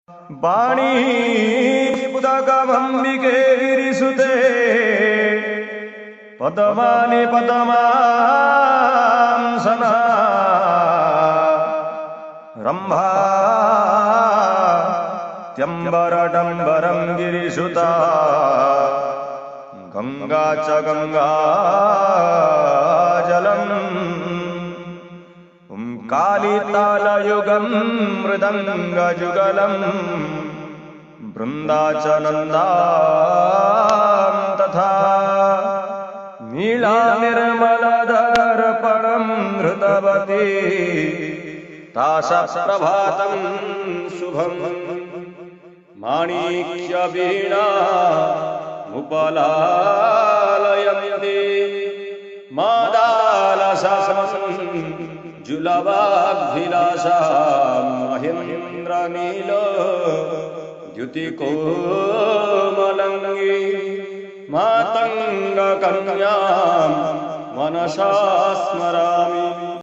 वाणी पुदकमम्बिके गिरिसुते पदमानि पदमांसना रम्भा त्यम्बरडम्बरं गिरिसुता गंगा च गंगाजलम् कालितालयुगं मृदङ्गजुगलम् बृन्दा च नन्दां तथा नीलानिर्मलदर्पणं हृतवती तासप्रभातं शुभम् माणिक्यवीणा उपलालयन्ति मादालसं जुलवाग्भिलाषां महेन्द्रनीलो द्युतिकोमलङ्गी मातङ्गकन्यां मनसा स्मरामि।